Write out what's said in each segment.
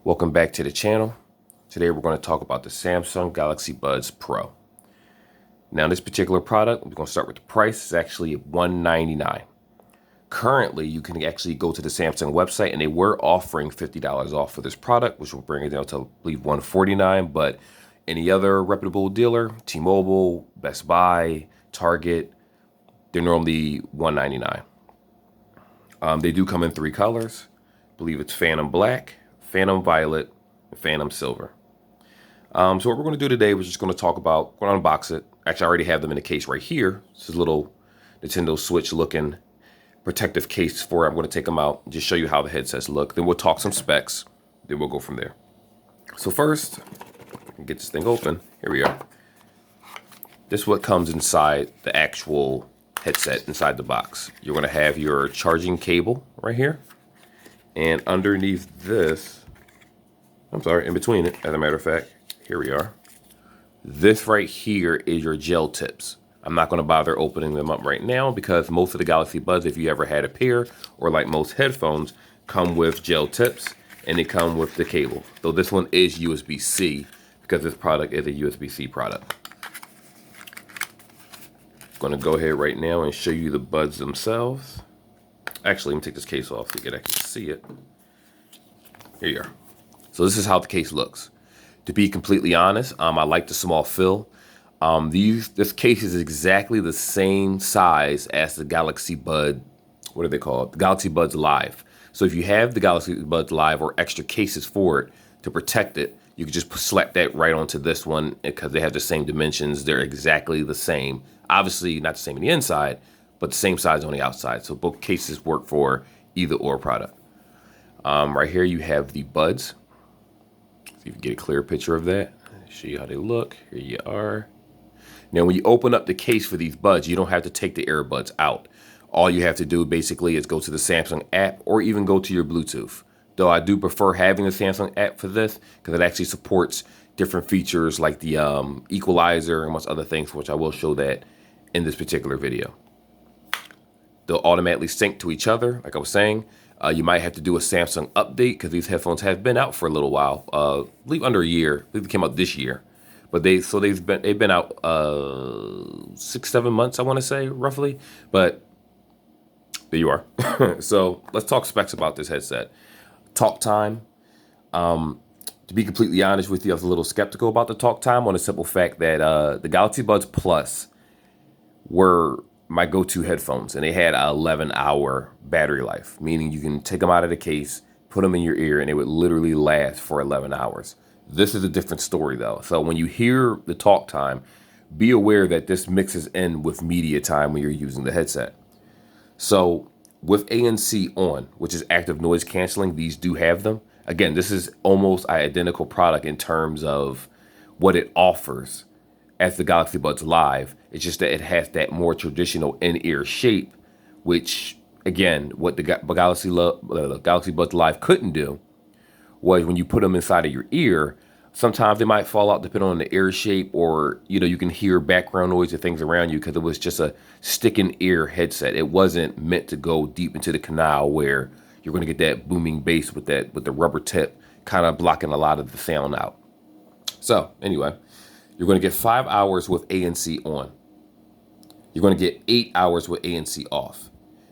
Welcome back to the channel. Today we're going to talk about the Samsung Galaxy Buds Pro. Now this particular product, we're going to start with the price. It's actually $199. Currently, you can actually go to the Samsung website and they were offering $50 off for this product, which will bring it down to, I believe, $149. But any other reputable dealer, T-Mobile, Best Buy, Target, they're normally $199. They do come in 3 colors. I believe it's Phantom Black, Phantom Violet, and Phantom Silver. So what we're going to do today, we're just going to talk about, we're going to unbox it. Actually, I already have them in the case right here. This is a little Nintendo Switch looking protective case for it. I'm going to take them out and just show you how the headsets look. Then we'll talk some specs. Then we'll go from there. So first, get this thing open. Here we are. This is what comes inside the actual headset, inside the box. You're going to have your charging cable right here. And underneath this, in between it, as a matter of fact, here we are. This right here is your gel tips. I'm not going to bother opening them up right now because most of the Galaxy Buds, if you ever had a pair, or like most headphones, come with gel tips and they come with the cable. Though this one is USB-C because this product is a USB-C product. I'm going to go ahead right now and show you the buds themselves. Actually, let me take this case off so you can actually see it. Here you are. So this is how the case looks. To be completely honest, I like the small fill. This case is exactly the same size as the Galaxy Bud, what are they called? The Galaxy Buds Live. So if you have the Galaxy Buds Live or extra cases for it to protect it, you can just slap that right onto this one because they have the same dimensions. They're exactly the same. Obviously not the same on the inside, but the same size on the outside. So both cases work for either or product. Right here you have the buds. See if you can get a clear picture of that. Show you how they look. Here you are. Now when you open up the case for these buds, you don't have to take the earbuds out. All you have to do basically is go to the Samsung app or even go to your Bluetooth. Though I do prefer having the Samsung app for this because it actually supports different features like the equalizer and much other things, which I will show that in this particular video. They'll automatically sync to each other, like I was saying. You might have to do a Samsung update because these headphones have been out for a little while. I believe under a year. I believe they came out this year, but they've been out 6-7 months, I want to say roughly. But there you are. So let's talk specs about this headset. Talk time. To be completely honest with you, I was a little skeptical about the talk time on the simple fact that the Galaxy Buds Plus were my go-to headphones, and they had an 11-hour battery life, meaning you can take them out of the case, put them in your ear, and it would literally last for 11 hours. This is a different story, though. So when you hear the talk time, be aware that this mixes in with media time when you're using the headset. So with ANC on, which is active noise canceling, these do have them. Again, this is almost an identical product in terms of what it offers as the Galaxy Buds Live. It's just that it has that more traditional in-ear shape, which, again, what the Galaxy Buds Live couldn't do was when you put them inside of your ear, sometimes they might fall out depending on the ear shape, or, you can hear background noise and things around you because it was just a stick-in-ear headset. It wasn't meant to go deep into the canal where you're going to get that booming bass with the rubber tip kind of blocking a lot of the sound out. So, anyway, you're going to get 5 hours with ANC on. You're going to get 8 hours with ANC off.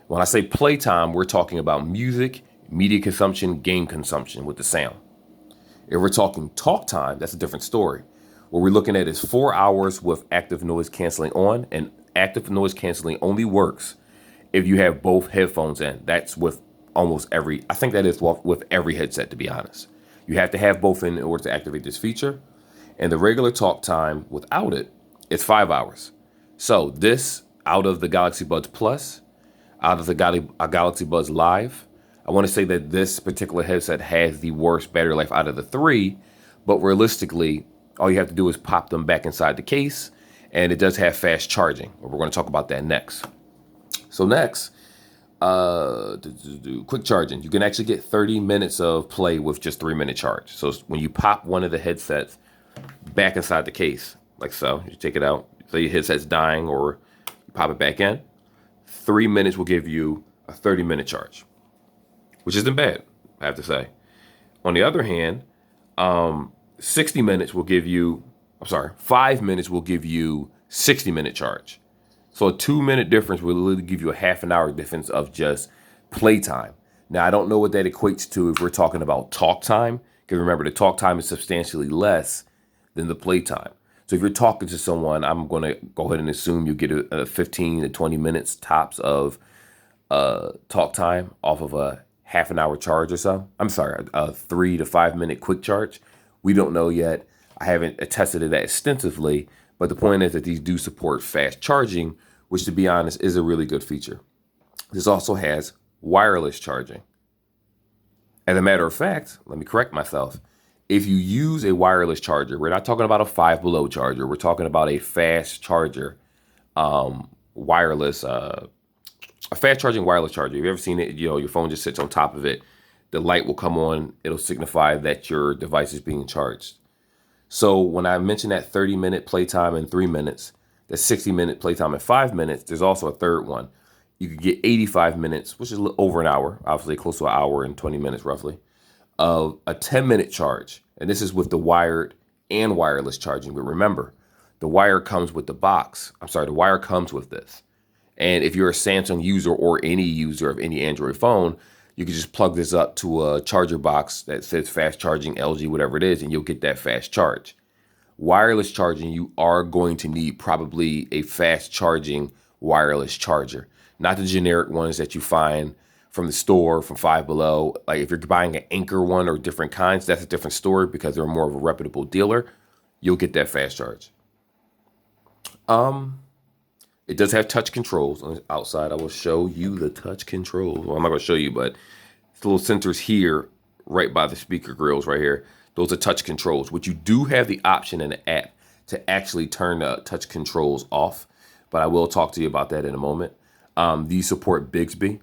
When I say playtime, we're talking about music, media consumption, game consumption with the sound. If we're talking talk time, that's a different story. What we're looking at is 4 hours with active noise canceling on, and active noise canceling only works if you have both headphones in. That's with almost every, I think that is with every headset, to be honest. You have to have both in order to activate this feature. And the regular talk time without it is 5 hours. So this, out of the Galaxy Buds Plus, out of the Galaxy Buds Live, I want to say that this particular headset has the worst battery life out of the 3, but realistically, all you have to do is pop them back inside the case, and it does have fast charging. We're going to talk about that next. So next, quick charging. You can actually get 30 minutes of play with just 3-minute charge. So when you pop one of the headsets back inside the case, like so, you take it out, so your headset's dying, or you pop it back in, 3 minutes will give you a 30-minute charge, which isn't bad, I have to say. On the other hand, 60 minutes will give you, 5 minutes will give you 60-minute charge. So a 2-minute difference will literally give you a half an hour difference of just playtime. Now, I don't know what that equates to if we're talking about talk time, because remember, the talk time is substantially less than the playtime. So if you're talking to someone, I'm going to go ahead and assume you get a 15 to 20 minutes tops of talk time off of a half an hour charge or so. I'm sorry, a 3 to 5 minute quick charge. We don't know yet. I haven't attested to that extensively, but the point is that these do support fast charging, which to be honest is a really good feature. This also has wireless charging. As a matter of fact, let me correct myself. If you use a wireless charger, we're not talking about a Five Below charger. We're talking about a fast charger, wireless, a fast charging wireless charger. Have you ever seen it? You know, your phone just sits on top of it. The light will come on. It'll signify that your device is being charged. So when I mentioned that 30-minute playtime in 3 minutes, that 60-minute playtime in 5 minutes, there's also a third one. You could get 85 minutes, which is over an hour, obviously close to an hour and 20 minutes roughly, of a 10-minute charge. And this is with the wired and wireless charging. But remember, the wire comes with the box. The wire comes with this. And if you're a Samsung user or any user of any Android phone, you can just plug this up to a charger box that says fast charging, LG, whatever it is, and you'll get that fast charge. Wireless charging, you are going to need probably a fast charging wireless charger, not the generic ones that you find from the store, from Five Below. Like if you're buying an Anchor one or different kinds, that's a different story because they're more of a reputable dealer. You'll get that fast charge. It does have touch controls on the outside. I will show you the touch controls. Well, I'm not going to show you, but it's little sensors here, right by the speaker grills right here. Those are touch controls, which you do have the option in the app to actually turn the touch controls off. But I will talk to you about that in a moment. These support Bixby.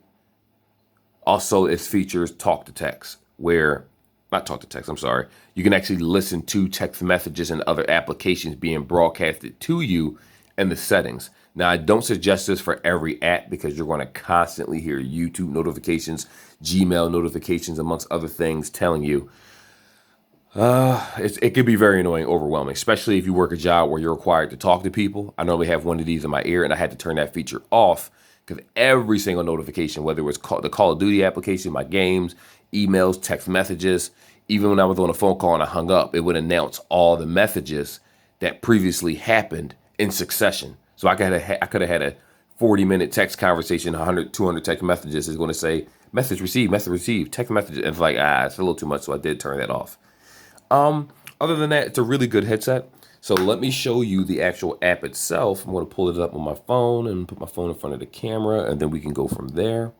Also, it features talk to text, where, not talk to text, I'm sorry. You can actually listen to text messages and other applications being broadcasted to you in the settings. Now, I don't suggest this for every app because you're going to constantly hear YouTube notifications, Gmail notifications, amongst other things telling you. It could be very annoying, overwhelming, especially if you work a job where you're required to talk to people. I normally have one of these in my ear, and I had to turn that feature off because every single notification, whether it was the Call of Duty application, my games, emails, text messages, even when I was on a phone call and I hung up, it would announce all the messages that previously happened in succession. So I could have had a 40-minute text conversation, 100, 200 text messages. Is going to say message received, text messages. And it's like, it's a little too much, so I did turn that off. Other than that, it's a really good headset. So let me show you the actual app itself. I'm going to pull it up on my phone and put my phone in front of the camera, and then we can go from there.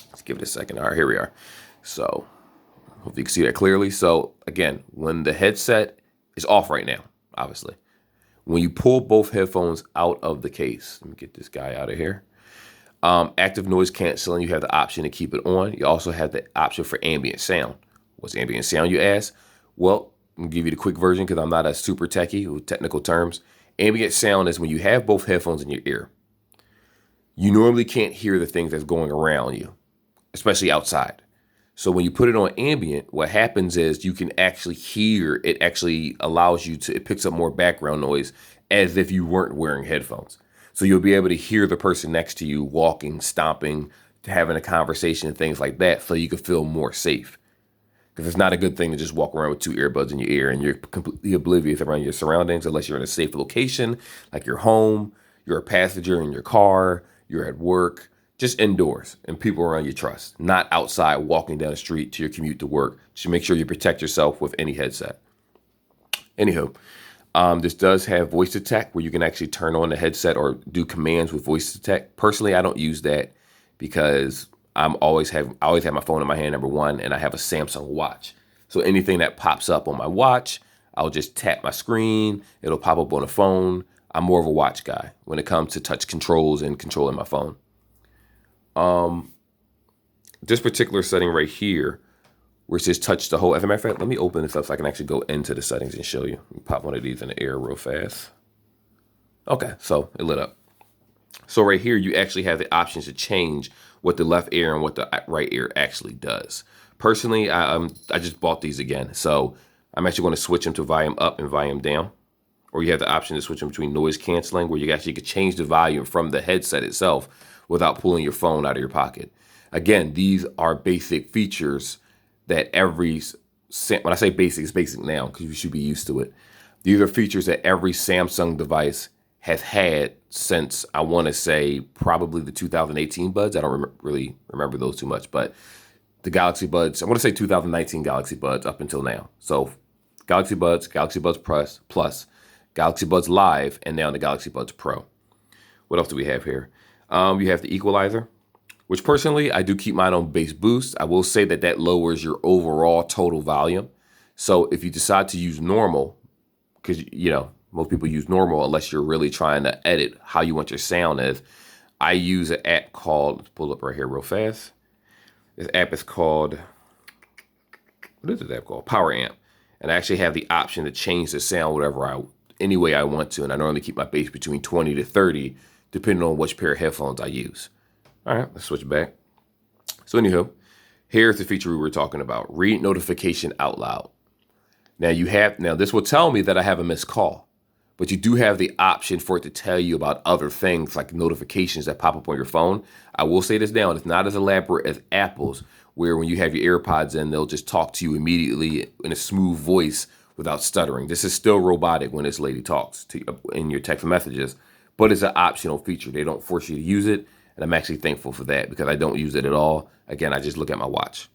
Let's give it a second. All right, here we are. So hopefully you can see that clearly. So again, when the headset is off right now, obviously, when you pull both headphones out of the case, let me get this guy out of here. Active noise canceling, you have the option to keep it on. You also have the option for ambient sound. What's ambient sound, you ask? Well, I'm going to give you the quick version because I'm not a super techie with technical terms. Ambient sound is when you have both headphones in your ear. You normally can't hear the things that's going around you, especially outside. So when you put it on ambient, what happens is you can actually hear, it actually allows you to, it picks up more background noise as if you weren't wearing headphones. So you'll be able to hear the person next to you walking, stomping, having a conversation and things like that so you can feel more safe. Because it's not a good thing to just walk around with two earbuds in your ear and you're completely oblivious around your surroundings unless you're in a safe location, like your home, you're a passenger in your car, you're at work, just indoors and people around you trust, not outside walking down the street to your commute to work. So make sure you protect yourself with any headset. Anywho, this does have voice detect where you can actually turn on the headset or do commands with voice detect. Personally, I don't use that because I always have my phone in my hand, number one, and I have a Samsung watch. So anything that pops up on my watch, I'll just tap my screen. It'll pop up on the phone. I'm more of a watch guy when it comes to touch controls and controlling my phone. This particular setting right here, where it says touch the whole, as a matter of fact, let me open this up so I can actually go into the settings and show you. Let me pop one of these in the air real fast. Okay, so it lit up. So right here, you actually have the options to change what the left ear and what the right ear actually does. Personally, I just bought these again, so I'm actually going to switch them to volume up and volume down. Or you have the option to switch them between noise canceling, where you actually could change the volume from the headset itself without pulling your phone out of your pocket. Again, these are basic features that when I say basic, it's basic now because you should be used to it. These are features that every Samsung device has had since, I want to say, probably the 2018 Buds. I don't really remember those too much, but the Galaxy Buds, I want to say 2019 Galaxy Buds up until now. So Galaxy Buds Plus, Galaxy Buds Live, and now the Galaxy Buds Pro. What else do we have here? You have the equalizer, which personally, I do keep mine on bass boost. I will say that lowers your overall total volume. So if you decide to use normal, because, most people use normal unless you're really trying to edit how you want your sound is. I use an app called, let's pull up right here real fast. This app is called, what is this app called? Power Amp. And I actually have the option to change the sound any way I want to. And I normally keep my bass between 20 to 30, depending on which pair of headphones I use. All right, let's switch back. So anywho, here's the feature we were talking about, read notification out loud. Now this will tell me that I have a missed call, but you do have the option for it to tell you about other things like notifications that pop up on your phone. I will say this now, it's not as elaborate as Apple's, where when you have your AirPods in, they'll just talk to you immediately in a smooth voice without stuttering. This is still robotic when this lady talks to you in your text messages, but it's an optional feature. They don't force you to use it, and I'm actually thankful for that because I don't use it at all. Again, I just look at my watch.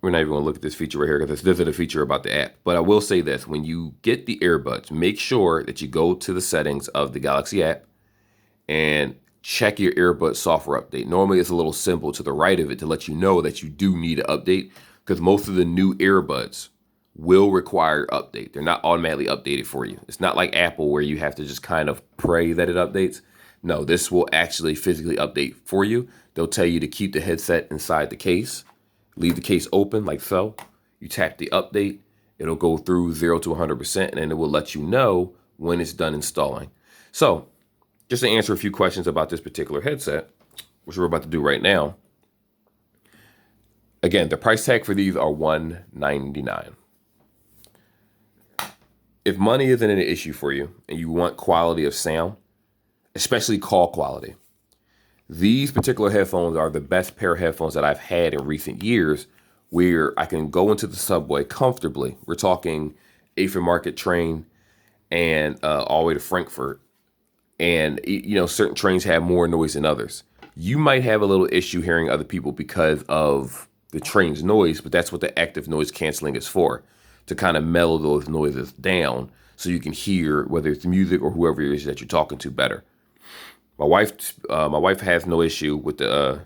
We're not even going to look at this feature right here because this is a feature about the app. But I will say this, when you get the earbuds, make sure that you go to the settings of the Galaxy app and check your earbud software update. Normally it's a little symbol to the right of it to let you know that you do need an update, because most of the new earbuds will require update. They're not automatically updated for you. It's not like Apple where you have to just kind of pray that it updates. No, this will actually physically update for you. They'll tell you to keep the headset inside the case. Leave the case open like so. You tap the update. It'll go through 0 to 100%, and then it will let you know when it's done installing. So just to answer a few questions about this particular headset, which we're about to do right now. Again, the price tag for these are $199. If money isn't an issue for you and you want quality of sound, especially call quality, these particular headphones are the best pair of headphones that I've had in recent years, where I can go into the subway comfortably. We're talking Avon Market train and all the way to Frankfurt. And, certain trains have more noise than others. You might have a little issue hearing other people because of the train's noise, but that's what the active noise canceling is for, to kind of mellow those noises down so you can hear whether it's music or whoever it is that you're talking to better. My wife has no issue with the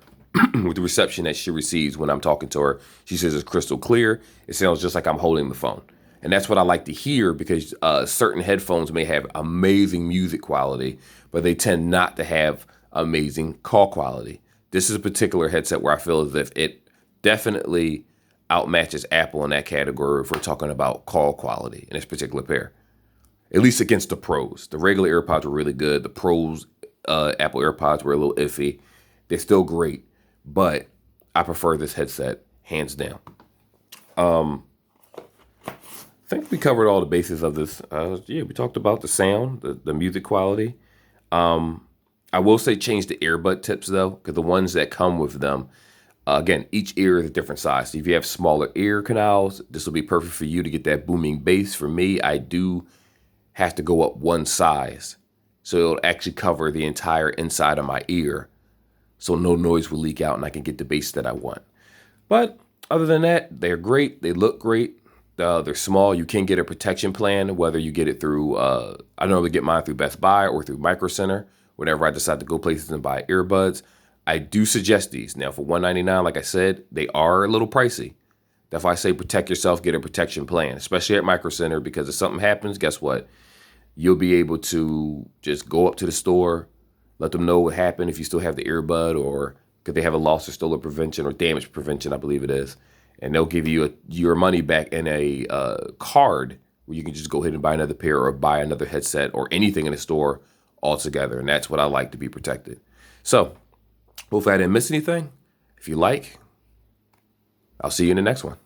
with the reception that she receives when I'm talking to her. She says it's crystal clear. It sounds just like I'm holding the phone. And that's what I like to hear, because certain headphones may have amazing music quality, but they tend not to have amazing call quality. This is a particular headset where I feel as if it definitely outmatches Apple in that category if we're talking about call quality in this particular pair. At least against the Pros. The regular AirPods were really good. The Pros, Apple AirPods, were a little iffy. They're still great, but I prefer this headset hands down. I think we covered all the bases of this. We talked about the sound, the music quality. I will say change the earbud tips though, because the ones that come with them, again, each ear is a different size. So if you have smaller ear canals, this will be perfect for you to get that booming bass. For me, I do have to go up one size, so it'll actually cover the entire inside of my ear, so no noise will leak out and I can get the bass that I want. But other than that, they're great. They look great. They're small. You can get a protection plan, whether you get it through, I normally get mine through Best Buy or through Micro Center, whenever I decide to go places and buy earbuds. I do suggest these. Now, for $199, like I said, they are a little pricey. That's why I say protect yourself, get a protection plan, especially at Micro Center, because if something happens, guess what? You'll be able to just go up to the store, let them know what happened if you still have the earbud, or because they have a loss or stolen prevention or damage prevention, I believe it is. And they'll give you your money back in a card where you can just go ahead and buy another pair or buy another headset or anything in the store altogether. And that's what I like, to be protected. So Hopefully I didn't miss anything. If you like, I'll see you in the next one.